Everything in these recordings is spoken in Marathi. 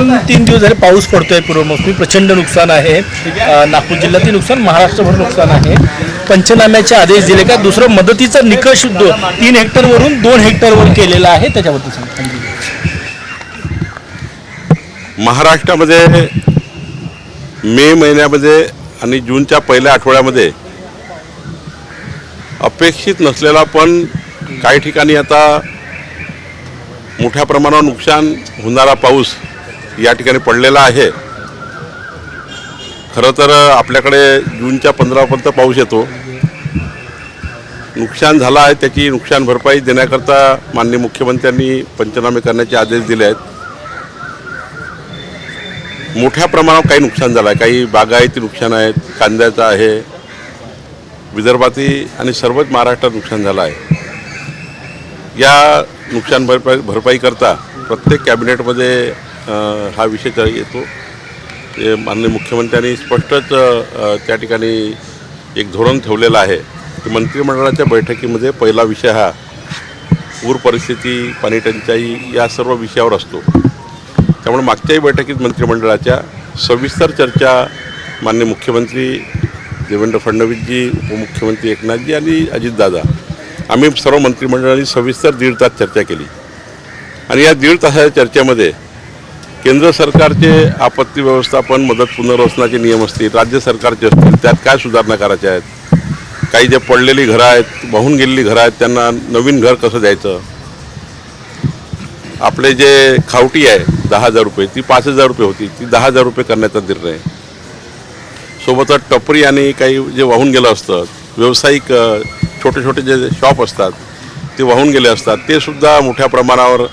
2-3 दिवस झाले पाऊस पडतोय पूर्वमोसमी, प्रचंड नुकसान आहे. नागपूर जिल्ह्यातील नुकसान, महाराष्ट्रभर नुकसान आहे. पंचनाम्याचे आदेश दिले का? दुसरं मदतीचा निकष 3 हेक्टरवरून 2 हेक्टरवर केलेला आहे, त्याच्याबद्दल सांगा. महाराष्ट्रामध्ये मे महिन्यामध्ये आणि जूनच्या पहिल्या आठवड्यामध्ये अपेक्षित नसलेला पण काही ठिकाणी आता मोठ्या प्रमाणावर नुकसान होणारा पाऊस या ठिकाणी पडलेला आहे. खरं तर आपल्याकडे जूनच्या 15पर्यंत पाऊस येतो. नुकसान झालं आहे त्याची नुकसान भरपाई देण्याकरता माननीय मुख्यमंत्र्यांनी पंचनामे करण्याचे आदेश दिले आहेत. मोठ्या प्रमाणावर काही नुकसान झालं आहे. काही बागायती नुकसान आहेत, कांद्याचं आहे, विदर्भातील आणि सर्वच महाराष्ट्रात नुकसान झालं आहे. या नुकसान भरपाई करता प्रत्येक कॅबिनेटमध्ये हा विषय येतो. माननीय मुख्यमंत्र्यांनी स्पष्टच त्या ठिकाणी एक धोरण ठेवलेलं आहे की मंत्रिमंडळाच्या बैठकीमध्ये पहिला विषय हा पूर परिस्थिती, पाणी टंचाई या सर्व विषयावर असतो. त्यामुळे मागच्याही बैठकीत मंत्रिमंडळाच्या सविस्तर चर्चा माननीय मुख्यमंत्री देवेंद्र फडणवीसजी, उपमुख्यमंत्री एकनाथजी आणि अजितदादा आम्ही सर्व मंत्रिमंडळाने सविस्तर 1.5 तास चर्चा केली. आणि या 1.5 तासाच्या चर्चेमध्ये केंद्र सरकारचे आपत्ती व्यवस्थापन, मदत पुनर्वसनाचे नियम असतील, राज्य सरकारचे असतील, त्यात काय सुधारणा करायच्या आहेत, काही जे पडलेली घरं आहेत, वाहून गेलेली घरं आहेत, त्यांना नवीन घर कसं द्यायचं, आपले जे खावटी आहे 10,000 रुपये ती 5,000 रुपये होती, ती 10,000 रुपये करण्याचा निर्णय. सोबतच टपरी आणि काही जे वाहून गेलं असतं, व्यावसायिक छोटे छोटे जे शॉप असतात ते वाहून गेले असतात, ते सुद्धा मोठ्या प्रमाणावर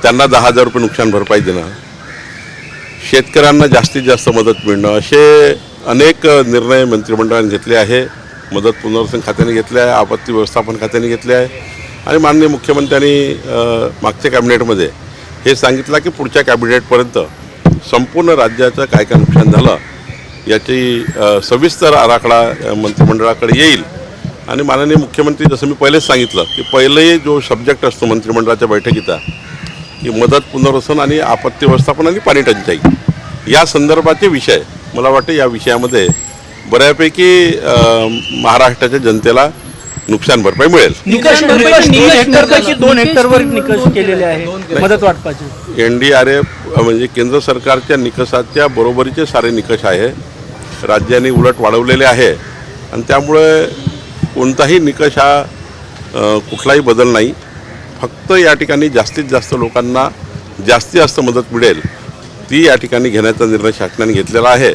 त्यांना 10,000 रुपये नुकसान भरपाई देणं, शेतकऱ्यांना जास्तीत जास्त मदत मिळणं, असे अनेक निर्णय मंत्रिमंडळाने घेतले आहे. मदत पुनर्वसन खात्याने घेतले आहे, आपत्ती व्यवस्थापन खात्याने घेतले आहे. आणि माननीय मुख्यमंत्र्यांनी मागच्या कॅबिनेटमध्ये हे सांगितलं की पुढच्या कॅबिनेटपर्यंत संपूर्ण राज्याचं काय काय नुकसान झालं याची सविस्तर आराखडा मंत्रिमंडळाकडे येईल. आणि माननीय मुख्यमंत्री, जसं मी पहिलेच सांगितलं की पहिले जो सब्जेक्ट असतो मंत्रिमंडळाच्या बैठकीचा की मदत पुनर्वसन आणि आपत्ती व्यवस्थापन आणि पाणी टंचाई या संदर्भाचे विषय, मला वाटतं या विषयामध्ये बऱ्यापैकी महाराष्ट्राच्या जनतेला नुकसान भरपाई मिळेल. 2 हेक्टरवर निकष केलेले आहे मदत वाटपाचे. NDRF म्हणजे केंद्र सरकारच्या निकषाच्या बरोबरीचे सारे निकष आहे, राज्यांनी उलट वाढवलेले आहे. आणि त्यामुळे कोणताही निकष हा कुठलाही बदल नाही. फक्त या ठिकाणी जास्तीत जास्त लोकांना जास्तीत जास्त मदत मिळेल ती या ठिकाणी घेण्याचा निर्णय शासनाने घेतलेला आहे.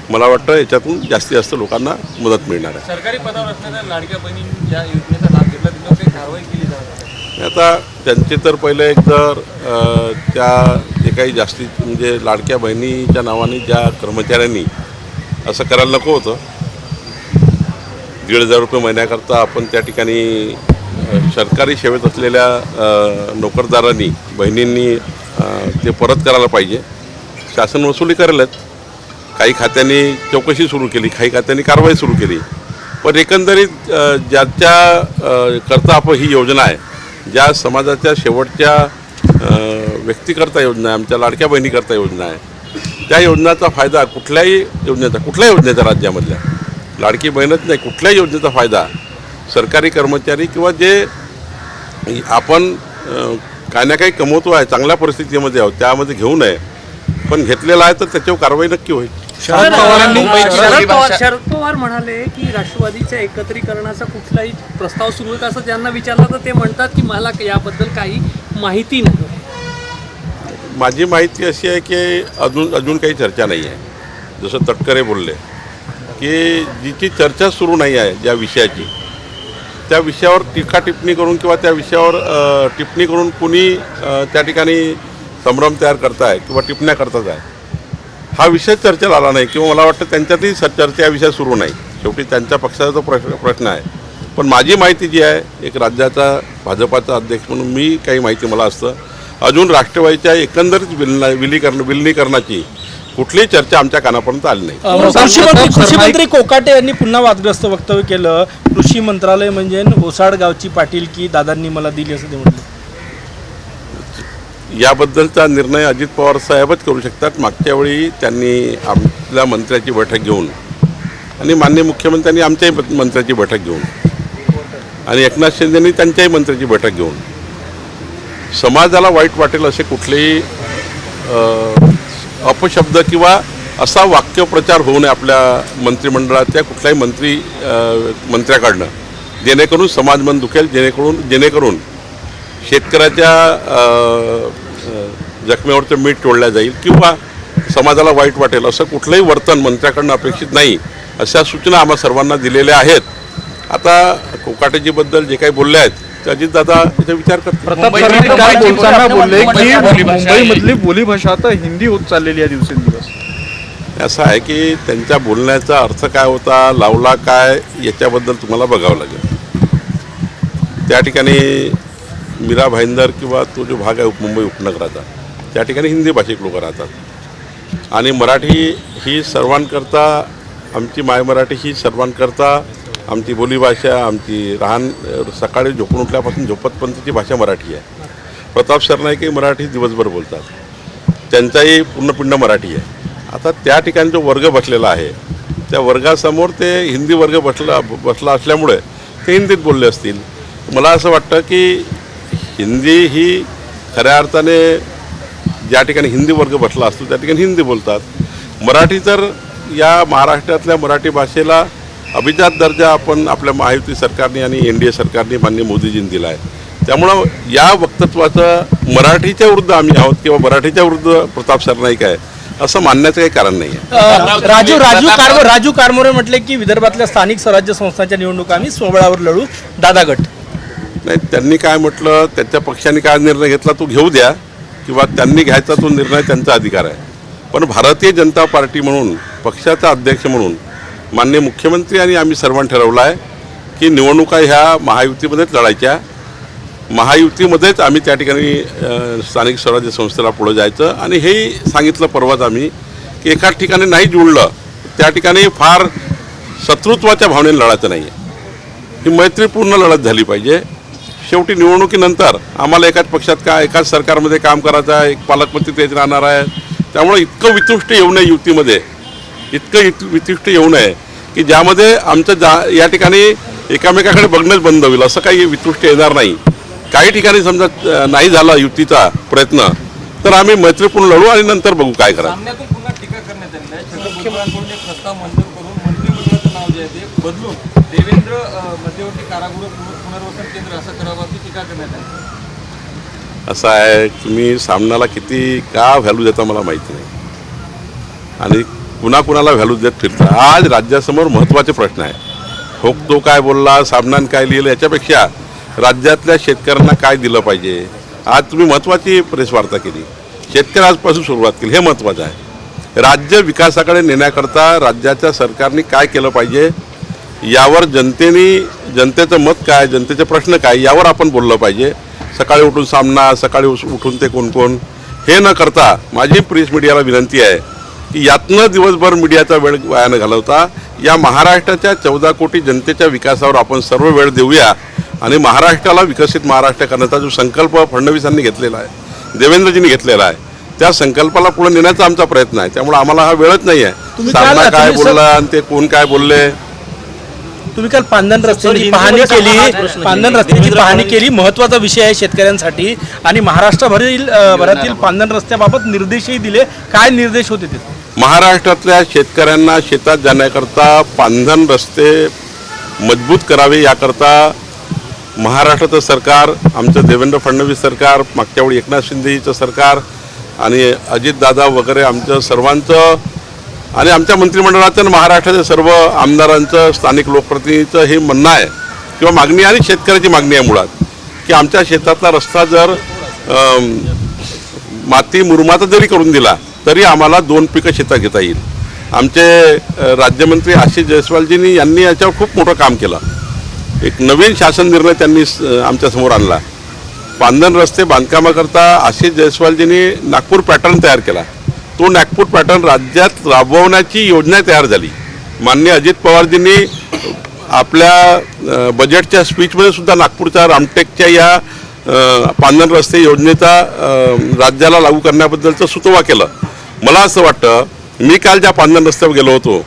मला वाटतं याच्यातून जास्तीत जास्त लोकांना मदत मिळणार आहे. सरकारी पदावर असणाऱ्या लाडक्या बहिणी ज्या योजनेचा लाभ घेतला त्याच्यावर काही कारवाई केली जाणार? आता त्यांचे तर पहिले एक तर त्या जे काही जास्तीत म्हणजे लाडक्या बहिणीच्या नावाने ज्या कर्मचाऱ्यांनी असं करायला नको होतं, 1,500 रुपये महिन्याकरता आपण त्या ठिकाणी सरकारी सेवेत असलेल्या नोकरदारांनी, बहिणींनी ते परत करायला पाहिजे. शासन वसुली करेलच. काही खात्यांनी चौकशी सुरू केली, काही खात्यांनी कारवाई सुरू केली. पण एकंदरीत ज्याच्या करता आपण ही योजना आहे, ज्या समाजाच्या शेवटच्या व्यक्तीकरता योजना आहे, आमच्या लाडक्या बहिणीकरता योजना आहे, त्या योजनेचा फायदा कुठल्याही योजनेचा राज्यामधल्या लाडकी बहीणच नाही, कुठल्याही योजनेचा फायदा सरकारी कर्मचारी किंवा जे आपण काही ना काही कमवतो आहे, चांगल्या परिस्थितीमध्ये आहोत, त्यामध्ये घेऊ नये. पण घेतलेला आहे तर त्याच्यावर कारवाई नक्की होईल. शरद पवार म्हणाले की राष्ट्रवादीच्या एकत्रीकरणाचा कुठलाही प्रस्ताव सुरू आहे, असं ज्यांना विचारलं तर ते म्हणतात की मला याबद्दल काही माहिती नाही. माझी माहिती अशी आहे की अजून काही चर्चा नाही आहे. जसं तटकरे बोलले की जिची चर्चा सुरू नाही आहे ज्या विषयाची, त्या विषयावर टीका टिप्पणी करून किंवा त्या विषयावर टिप्पणी करून कुणी त्या ठिकाणी संभ्रम तयार करताय किंवा टिप्पण्या करतात आहे, हा विषय चर्चेला आला नाही किंवा मला वाटतं त्यांच्यातही चर्चा या विषयात सुरू नाही. शेवटी त्यांच्या पक्षाचा तो प्रश्न आहे. पण माझी माहिती जी आहे, एक राज्याचा भाजपाचा अध्यक्ष म्हणून मी काही माहिती मला असतं, अजून राष्ट्रवादीच्या एकंदरीत विलिनीकरणाची कुठलीही चर्चा आमच्या कानापर्यंत आली नाही. कृषी मंत्री कोकाटे यांनी पुन्हा वादग्रस्त वक्तव्य केलं. कृषी मंत्रालय म्हणजे ओसाड गावची पाटील की दादांनी मला दिली असं ते म्हटलं. याबद्दलचा निर्णय अजित पवार साहेबच करू शकतात. मागच्या वेळी त्यांनी आपल्या मंत्र्याची बैठक घेऊन आणि माननीय मुख्यमंत्र्यांनी आमच्याही मंत्र्याची बैठक घेऊन आणि एकनाथ शिंदेंनी त्यांच्याही मंत्र्याची बैठक घेऊन समाजाला वाईट वाटेल असे कुठलेही अपशब्द किंवा असा वाक्यप्रचार होऊ नये आपल्या मंत्रिमंडळातल्या कुठल्याही मंत्र्याकडनं, जेणेकरून समाज मन दुखेल, जेणेकरून शेतकऱ्याच्या जखमेवरचं मीठ तोडलं जाईल किंवा समाजाला वाईट वाटेल असं कुठलंही वर्तन मंत्र्याकडनं अपेक्षित नाही, अशा सूचना आम्हा सर्वांना दिलेल्या आहेत. आता कोकाटेजीबद्दल जे काही बोलले आहेत ते अजितदादा इथे विचार करतात. प्रताप सरनाईक काल बोलताना बोलले की मुंबईमधली बोलीभाषा आता हिंदी होत चाललेली आहे दिवसेंदिवस. असं आहे की त्यांच्या बोलण्याचा अर्थ काय होता, लावला काय, याच्याबद्दल तुम्हाला बघावं लागेल. त्या ठिकाणी मीरा भाईंदर किंवा तो जो भाग आहे मुंबई उपनगराचा, त्या ठिकाणी हिंदी भाषिक लोक राहतात आणि मराठी ही सर्वांकरता, आमची माय मराठी ही सर्वांकरता आमची बोलीभाषा, आमची सकाळी झोपून उठल्यापासून झोपतपर्यंतची भाषा मराठी आहे. प्रताप सरनाईकही मराठी दिवसभर बोलतात, त्यांचाही पूर्णपिंड मराठी आहे. आता त्या ठिकाणी जो वर्ग बसलेला आहे त्या वर्गासमोर ते हिंदी वर्ग बसला असल्यामुळे ते हिंदीत बोलले असतील. मला असं वाटतं की हिंदी ही खऱ्या अर्थाने ज्या ठिकाणी हिंदी वर्ग बसला असतो त्या ठिकाणी हिंदी बोलतात. मराठी तर या महाराष्ट्रातल्या मराठी भाषेला अभिजात दर्जा आपण आपल्या महायुती सरकारने आणि NDA सरकारने माननीय मोदीजींनी दिला आहे. त्यामुळं या वक्तत्वाचं मराठीच्या विरुद्ध आम्ही आहोत किंवा मराठीच्या विरुद्ध प्रताप सरनाईक आहे असं मानण्याचं काही कारण नाही आहे. राजू कारमोरे म्हटले की विदर्भातल्या स्थानिक स्वराज्य संस्थांच्या निवडणुका आम्ही स्वबळावर लढू, दादा गट. नाही, त्यांनी काय म्हटलं, त्याच्या पक्षाने काय निर्णय घेतला तो घेऊ द्या किंवा त्यांनी घ्यायचा तो निर्णय त्यांचा अधिकार आहे. पण भारतीय जनता पार्टी म्हणून, पक्षाचा अध्यक्ष म्हणून माननीय मुख्यमंत्री आणि आम्ही सर्वांनी ठरवलं आहे की निवडणुका ह्या महायुतीमध्येच लढायच्या. महायुतीमध्येच आम्ही त्या ठिकाणी स्थानिक स्वराज्य संस्थेला पुढं जायचं आणि हेही सांगितलं परवाच आम्ही की एकाच ठिकाणी नाही जुळलं त्या ठिकाणी फार शत्रुत्वाच्या भावनेने लढायचं नाही आहे. ही मैत्रीपूर्ण लढत झाली पाहिजे. शेवटी निवडणुकीनंतर आम्हाला एकाच पक्षात एकाच सरकारमध्ये काम करायचं आहे, एक पालकमंत्री तेच राहणार आहे. त्यामुळे इतकं वितुष्ट येऊ नये युतीमध्ये, इतकं वितुष्ट येऊ नये की ज्यामध्ये आमचं या ठिकाणी एकामेकाकडे बघणंच बंद होईल, असं काही वितुष्ट येणार नाही. काही ठिकाणी समजा नाही झाला युतीचा प्रयत्न तर आम्ही मैत्रीपूर्ण लढू आणि नंतर बघू काय करा. पुन्हा टीका करण्यात आली आहे. मुख्यमंत्र्यांकडून एक प्रस्ताव मंजूर करून मंत्रिमंडळाचं नाव जे आहे ते बदलून देवेंद्र मध्यवर्ती कारागृह पुनर्वसन केंद्र असं करावं अशी टीका करण्यात आली. असं आहे, तुम्ही सामनाला किती का व्हॅल्यू देता मला माहिती नाही आणि कुणाला व्हॅल्यू देत फिरता. आज राज्यासमोर महत्त्वाचे प्रश्न आहे. तो काय बोलला, सामनानं काय लिहिलं, याच्यापेक्षा राज्यातल्या शेतकऱ्यांना काय दिलं पाहिजे. आज तुम्ही महत्त्वाची प्रेसवार्ता केली, शेतकऱ्यांपासून सुरुवात केली, हे महत्त्वाचं आहे. राज्य विकासाकडे नेण्याकरता राज्याच्या सरकारने काय केलं पाहिजे यावर जनतेचं मत काय, जनतेचे प्रश्न काय यावर आपण बोललं पाहिजे. सकाळी उठून सामना, सकाळी उठून ते कोण हे न करता माझी प्रेस मीडियाला विनंती आहे की यातनं दिवसभर मीडियाचा वेळ वाया न घालवता या महाराष्ट्राच्या 14 कोटी जनतेच्या विकासावर आपण सर्व वेळ देऊया आणि महाराष्ट्राला विकसित महाराष्ट्र करण्याचा जो संकल्प फडणवीसांनी घेतलेला आहे, देवेंद्रजींनी घेतलेला आहे, त्या संकल्पाला पुढे नेण्याचा आमचा प्रयत्न आहे. त्यामुळे आम्हाला हा वेळच नाही आहे सामना काय बोलला आणि ते कोण काय बोलले. तुम्ही काल पांधन रस्त्याची पाहणी केली, महत्त्वाचा विषय आहे शेतकऱ्यांसाठी आणि महाराष्ट्रभरातील पांधन रस्त्याबाबत निर्देशही दिले. काय निर्देश होते ते? महाराष्ट्रातल्या शेतकऱ्यांना शेतात जाण्याकरता पांधन रस्ते मजबूत करावे याकरता महाराष्ट्राचं सरकार, आमचं देवेंद्र फडणवीस सरकार, मागच्या वेळी एकनाथ शिंदेचं सरकार आणि अजितदादा वगैरे आमचं सर्वांचं आणि आमच्या मंत्रिमंडळाचं आणि महाराष्ट्राच्या सर्व आमदारांचं, स्थानिक लोकप्रतिनिधीचं हे म्हणणं आहे किंवा मागणी आणि शेतकऱ्याची मागणी आहे मुळात की आमच्या शेतातला रस्ता जर माती मुरुमाचा जरी करून दिला तरी आम्हाला 2 पिकं शेतात घेता येईल. आमचे राज्यमंत्री आशिष जयस्वालजींनी यांनी याच्यावर खूप मोठं काम केलं. एक नवीन शासन निर्णय त्यांनी आमच्यासमोर आणला. पांधन रस्ते बांधकामाकरता आशिष जयस्वालजींनी नागपूर पॅटर्न तयार केला. तो नागपूर पॅटर्न राज्यात राबवण्याची योजना तयार झाली. माननीय अजित पवारजींनी आपल्या बजेटच्या स्पीचमध्ये सुद्धा नागपूरच्या रामटेकच्या या पांधन रस्ते योजनेचा राज्याला लागू करण्याबद्दलचं सुतोवा केलं. मला असं वाटतं, मी काल ज्या पांधन रस्त्यावर गेलो होतो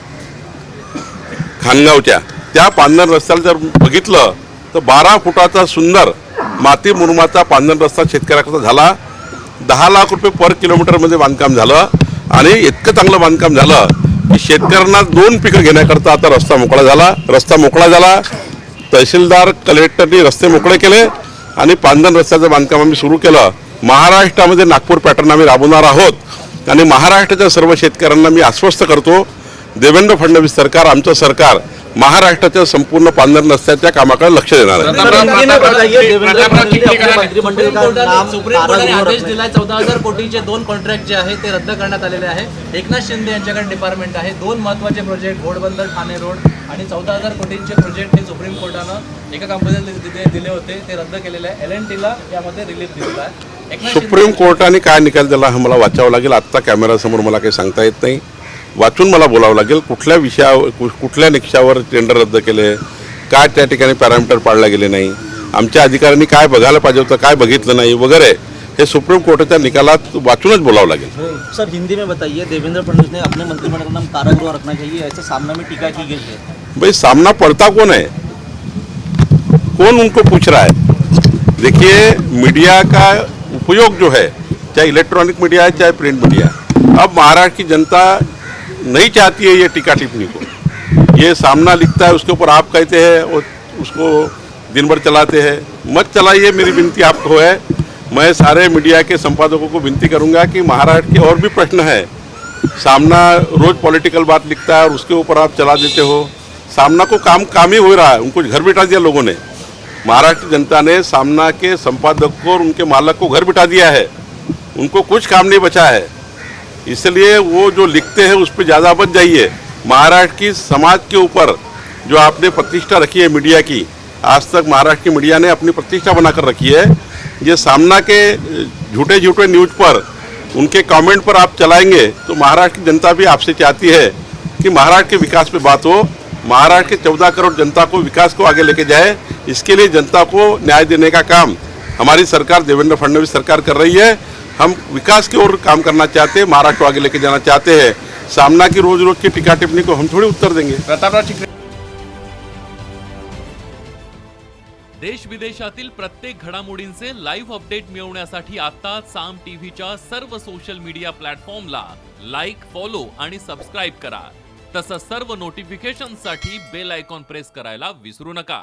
खानगावच्या, त्या पांधन रस्त्याला जर बघितलं तर 12 फुटाचा सुंदर माती मुरुमाचा पांधन रस्ता शेतकऱ्याकरता झाला. 10 लाख रुपये पर किलोमीटरमध्ये बांधकाम झालं आणि इतकं चांगलं बांधकाम झालं की शेतकऱ्यांना 2 पिकं घेण्याकरता आता रस्ता मोकळा झाला. तहसीलदार कलेक्टरनी रस्ते मोकळे केले आणि पांधन रस्त्याचं बांधकाम आम्ही सुरू केलं. महाराष्ट्रामध्ये नागपूर पॅटर्न आम्ही राबवणार आहोत आणि महाराष्ट्राच्या सर्व शेतकऱ्यांना मी आश्वस्त करतो, देवेंद्र फडणवीस सरकार, आमचं सरकार महाराष्ट्राच्या संपूर्ण पांधन रस्त्याच्या कामाकडे लक्ष देणार आहे. सुप्रीम कोर्टाने आदेश दिलाय 14,000 कोटीचे 2 कॉन्ट्रॅक्ट जे आहे ते रद्द करण्यात आलेले आहे. एकनाथ शिंदे यांच्याकडे डिपार्टमेंट आहे. 2 महत्त्वाचे प्रोजेक्ट घोडबंदर ठाणे रोड आणि 14,000 कोटींचे प्रोजेक्ट हे सुप्रीम कोर्टानं एका कंपनीला दिले होते, ते रद्द केलेले आहे. L&Tला यामध्ये रिलीफ दिलेला आहे. सुप्रीम कोर्टाने काय निकाल दिला हा मला वाचावं लागेल. आत्ता कॅमेरासमोर मला काही सांगता येत नाही. वाचून मला बोलावं लागेल कुठल्या विषयावर, कुठल्या निकषावर टेंडर रद्द केले, काय त्या ठिकाणी पॅरामीटर पाळले गेले नाही, आमच्या अधिकाऱ्यांनी काय बघायला पाहिजे होतं, काय बघितलं नाही वगैरे, हे सुप्रीम कोर्टाच्या निकालात वाचूनच बोलावं लागेल. सर, हिंदी में बताइए, देवेंद्र फडणवीस ने अपने मंत्रिमंडल का नाम कारागृह रखना चाहिए, ऐसे सामना में टीका की गई है. भाई सामना पड़ता कौन है, कौन उनको पूछ रहा है? देखिए, मीडिया का उपयोग जो है, चाहे इलेक्ट्रॉनिक मीडिया है चाहे प्रिंट मीडिया, अब महाराष्ट्र की जनता नहीं चाहती है ये टीका टिप्पणी को. ये सामना लिखता है, उसके ऊपर आप कहते हैं और उसको दिन भर चलाते हैं. मत चलाइए, मेरी विनती आपको है. मैं सारे मीडिया के संपादकों को विनती करूंगा कि महाराष्ट्र के और भी प्रश्न है. सामना रोज पॉलिटिकल बात लिखता है और उसके ऊपर आप चला देते हो. सामना को काम ही हो रहा है, उनको घर बिठा दिया लोगों ने. महाराष्ट्र जनता ने सामना के संपादक को और उनके मालक को घर बिठा दिया है. उनको कुछ काम नहीं बचा है. इसलिए वो जो लिखते हैं उस पर ज़्यादा बच जाइए. महाराष्ट्र की समाज के ऊपर जो आपने प्रतिष्ठा रखी है मीडिया की, आज तक महाराष्ट्र की मीडिया ने अपनी प्रतिष्ठा बनाकर रखी है. ये सामना के झूठे न्यूज़ पर, उनके कमेंट पर आप चलाएंगे तो महाराष्ट्र की जनता भी आपसे चाहती है कि महाराष्ट्र के विकास पे बात हो, महाराष्ट्र के 14 करोड़ जनता को विकास को आगे लेके जाए. इसके लिए जनता को न्याय देने का काम हमारी सरकार, देवेंद्र फडणवीस सरकार कर रही है. हम विकास की ओर काम करना चाहते हैं, महाराष्ट्र को आगे लेके जाना चाहते हैं. सामना की रोज की टीका टिप्पणी को हम थोड़ी उत्तर देंगे. देश विदेशातील प्रत्येक घडामोडींचे लाईव्ह अपडेट मिळवण्यासाठी आता साम टीव्हीच्या सर्व सोशल मीडिया प्लॅटफॉर्मला लाईक, फॉलो आणि सबस्क्राईब करा. तसंच सर्व नोटिफिकेशनसाठी बेल आयकॉन प्रेस करायला विसरू नका.